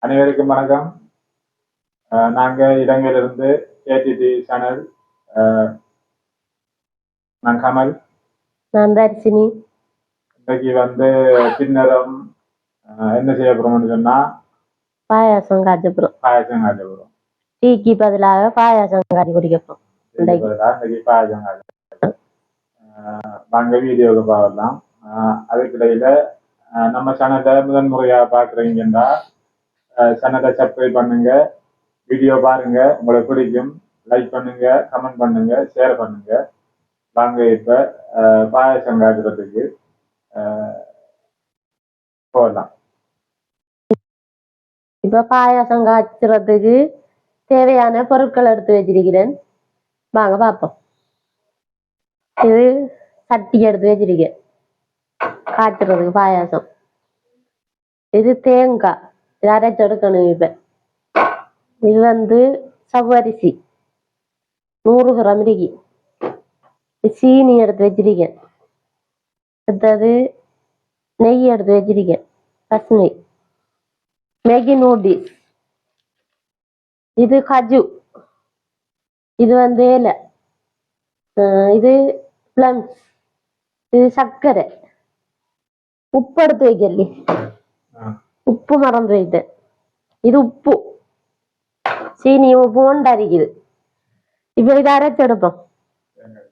அனைவருக்கும் வணக்கம். நாங்கள் இலங்கையிலிருந்து ஏடிடி சேனல். நான் கமல். நான் தர்சினி. இன்னைக்கு பின்னரம் என்ன செய்ய போறோம்னு சொன்னா பாயாசம் காய்ச்ச போறோம். டீக்கு பதிலாக பாயாசம் காய்ச்சி குடிக்க போறோம். இன்னைக்கு பாயாசம் காய்ச்ச நாங்கள் வீடியோவுக்கு பார்க்கலாம். அதுக்கிடையில நம்ம சேனலை முதன்முறையா பாக்குறீங்கன்னா சேனலை சப்ஸ்கிரைப் பண்ணுங்க, வீடியோ பாருங்க, உங்களுக்கு பிடிக்கும், லைக் பண்ணுங்க, கமெண்ட் பண்ணுங்க, ஷேர் பண்ணுங்க. வாங்க இப்ப பாயாசம் காய்ச்சறதுக்கு போகலாம். இப்ப பாயாசம் காய்ச்சறதுக்கு தேவையான பொருட்கள் எடுத்து வச்சிருக்கிறேன். வாங்க பார்ப்போம். இது சட்டி எடுத்து வச்சிருக்கேன் காய்ச்சறதுக்கு பாயாசம். இது தேங்காய், இது அரைச்சு எடுக்கணும். இது சவ்வரிசி 100 கிராம் இருக்கு. சீனி எடுத்து வச்சிருக்கேன். அடுத்தது நெய் எடுத்து வச்சிருக்கேன், பசு நெய். மேகி நூடில்ஸ், இது கஜு, இது ஏலை, இது பிளம்ஸ், இது சர்க்கரை, உப்பு எடுத்து வைக்கல, உப்பு மறந்து வைத்தேன். இது உப்பு, சீனி, உப்பு ஒன்று அரிக்குது. இப்ப இதை அரைச்செடுப்போம்.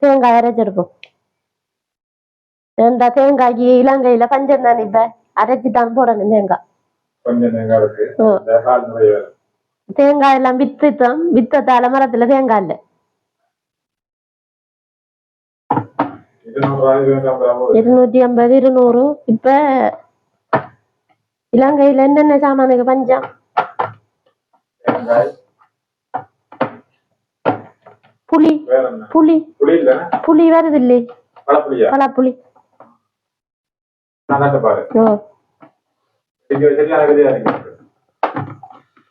தேங்காய் அரைச்செடுப்போம். இந்த தேங்காய்க்கு இலங்கையில பஞ்சம் தானே, இப்ப அரைச்சிட்டான் போடணும் தேங்காய். தேங்காய் எல்லாம் வித்தத்தால மரத்துல தேங்காய் இல்ல. 250 200. இப்ப இலங்கையில என்னென்ன சாமானுக்கு பஞ்சம்? புளி புளி புளி வருது இல்லே, பழப்புளி.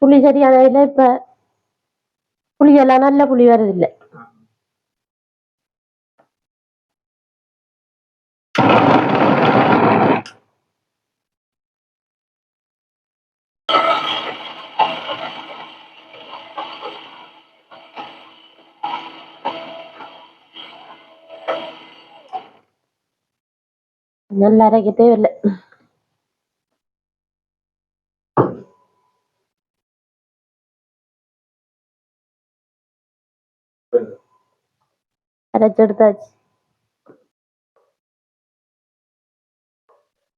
புளி சரியான இல்ல. இப்ப புளி எல்லாம் நல்ல புளி வருது இல்ல. நல்லா அரைக்க தேவையில்லை. அரைச்செடுத்தாச்சு.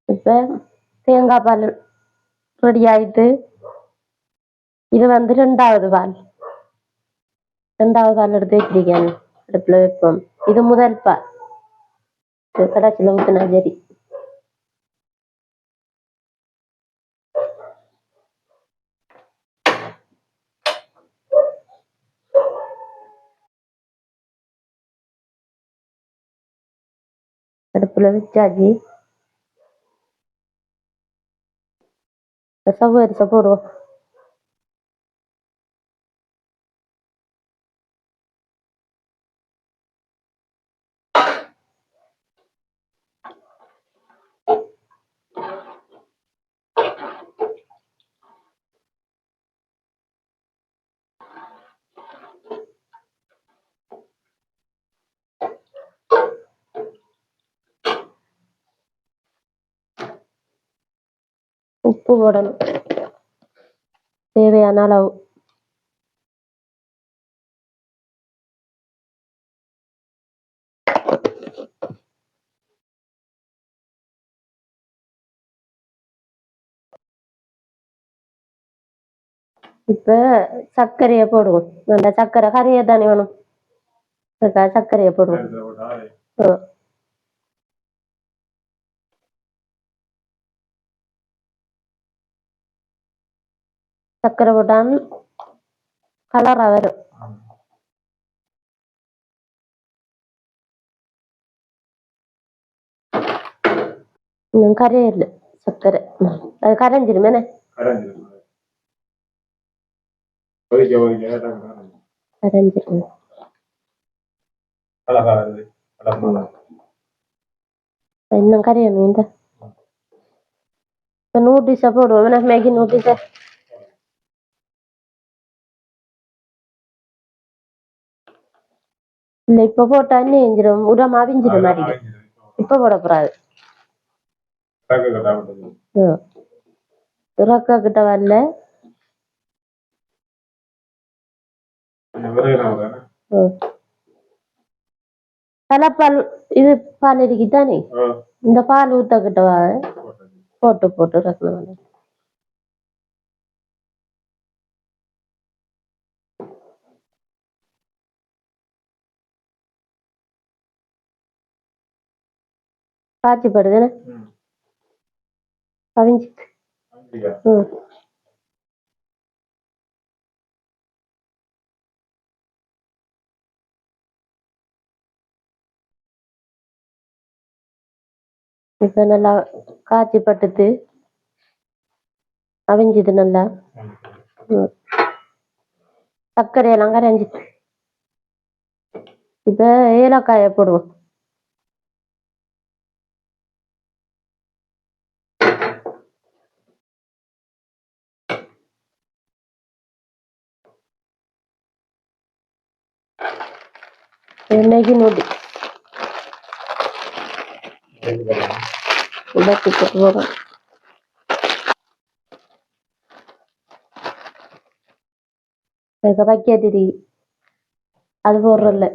இப்ப தேங்காய் பால் ரெடி ஆயிட்டு. இது 2வது பால். 2வது பால் எடுத்து வச்சிருக்கேன், அடுப்புல வைப்போம். இது முதல் பால், கடைசியில ஊத்தினா சரி. அடுப்புல வச்சாச்சு. சவ்வரிசை போடுவோம். உப்பு போடணும் தேவையான அளவு. இப்ப சர்க்கரையை போடுவோம். அந்த சர்க்கரை கரைய தானே வேணும், சர்க்கரையை போடுவோம். சர்க்கரை போட்டான் கலரா வரும். இன்னும் கரையில சர்க்கரை அது கரைஞ்சிருமே. கரைஞ்சிரும். இன்னும் கரையணும். இந்த நூடில்ஸை போடுவோம். மேகி நூடில்ஸை இல்ல இப்ப போட்டா என்ன செஞ்சிடும் உரம் அவிஞ்சிடும் மாதிரி இப்ப போடக்கூடாது இறக்க கிட்ட வரல தலைப்பால் இது பால் இருக்குதானே இந்த பால் ஊத்த கிட்ட போட்டு போட்டு இறக்கணும் காய்ச்சி படுதுன்னு அவிஞ்சிட்டு இப்ப நல்லா காய்ச்சி பட்டுட்டு அவிஞ்சிது நல்லா சர்க்கரையெல்லாம் கரைஞ்சிட்டு இப்ப ஏலக்காய போடுவோம் நெகி நொடி உடச்சி போட்டு போகிறோம் வைக்காதிரி அது போடுறல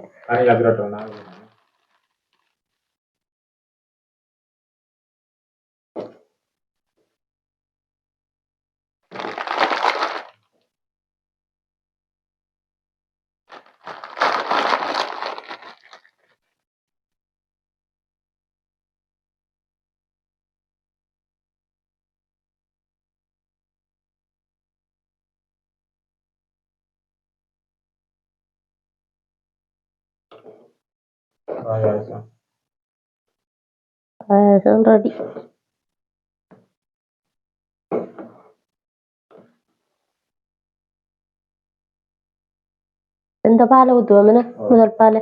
ரெடி இந்த பாலை ஊற்றுவோம் முதல் பாலை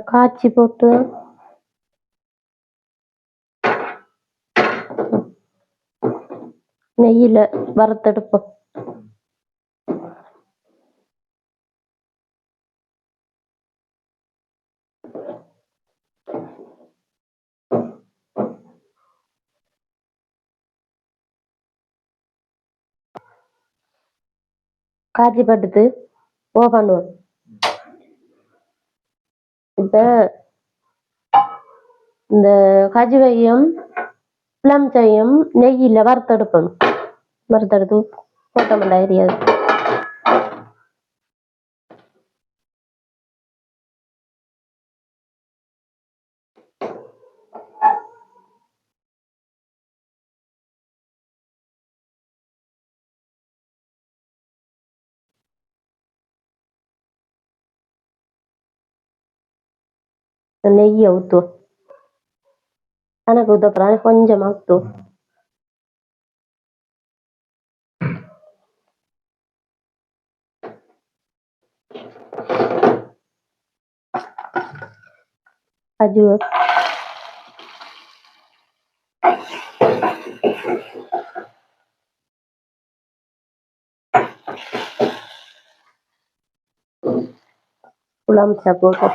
காய்ச்சி போட்டு நெய்யில வறுத்தெடுப்போம் காய்ச்சி பட்டுட்டு பண்ணுவோம் இப்ப இந்த கஜுவையும் பிளம்ஸையும் நெய்யில வறுத்தெடுப்பணும் வறுத்தெடுத்து போட்டோம்ல எரியாது நெய்யை ஊற்றுவோம் கணக்கு ஊற்றப்படாது கொஞ்சமா ஊற்றுவோம் கஜு புளம்ஸை போட்டு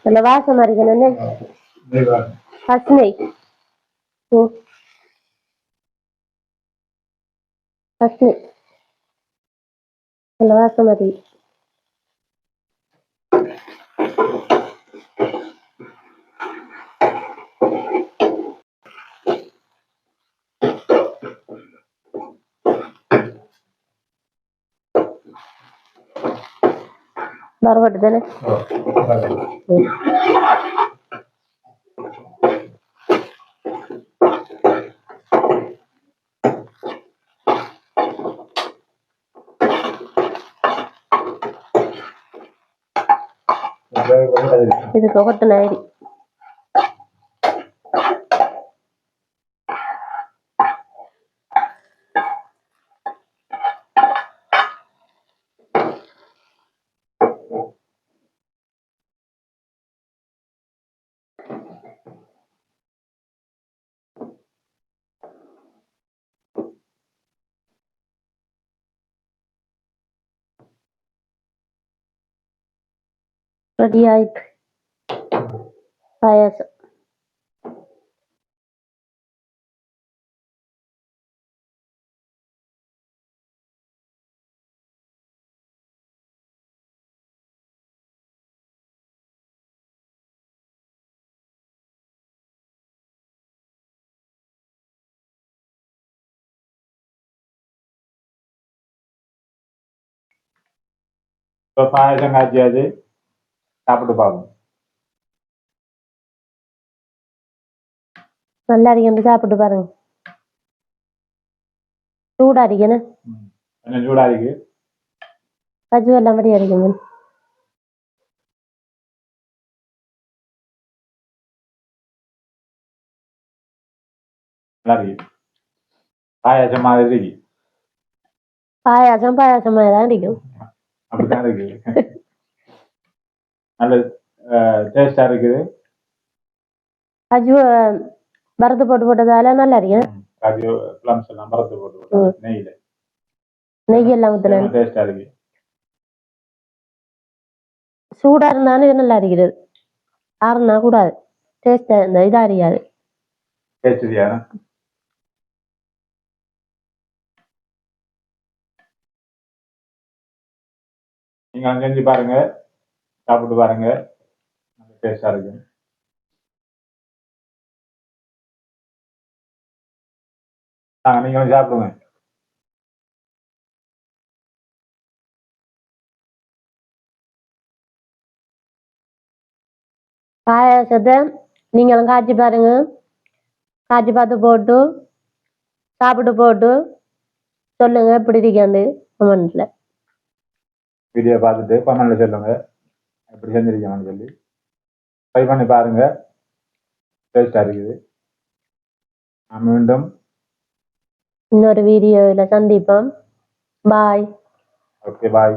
நல்ல வாசம் அடிக்கணும் பசுமை பசுமை நல்ல வாசம் அடி வரப்பட்டு தானே இதுக்கு கொட்டின அரி. ரெடி ஆயிட்டு பாயாசம். இப்போ பாயசம் காய்ச்சியாச்சு, சாப்பிட்டு பார்ப்போம். நல்லா அடிக்கணும், சாப்பிட்டு பாருங்க. சூடா அடிக்கணும், கொஞ்சம் சூடா இருக்கு. கஜு எல்லாம் மாதிரி அடிக்கணும். நல்லா இருக்கு, பாயாசம் மாதிரி இருக்கு. பாயாசம் பாயாசம் மாதிரி தான் அடிக்கும். அப்படிதான் இருக்கு. நல்ல டேஸ்டா இருக்குது. கஜு வறுத்து போட்டு போட்டதால நல்லா இருக்கும். காஜு பிளம்ஸ் எல்லாம் வறுத்து போட்டு நெய்யில நெய் எல்லாம் ஊற்றின டேஸ்டா இருக்கு. சூடா இருந்தாலும் இது நல்லா இருக்கிறது. ஆறுனா கூடாது, டேஸ்டா இந்த இதா அறியாது. டேஸ்டியா நீங்க செஞ்சு பாருங்க, சாப்பிட்டு பாருங்க, நல்ல டேஸ்டா இருக்கு. நீங்களும் சாப்பிடுங்க. பாயாசத்தை நீங்களும் காய்ச்சி பாருங்க. காய்ச்சி பார்த்து போட்டு சாப்பிட்டு போட்டு சொல்லுங்க எப்படி இருக்காண்டு கமெண்ட்ல. வீடியோ பார்த்துட்டு கமெண்ட்ல சொல்லுங்க எப்படி செஞ்சிருக்கீங்கன்னு சொல்லி. ட்ரை பண்ணி பாருங்க, டேஸ்டா இருக்குது. நான் மீண்டும் இன்னொரு வீடியோவில் சந்திப்போம். பாய். ஓகே, பாய்.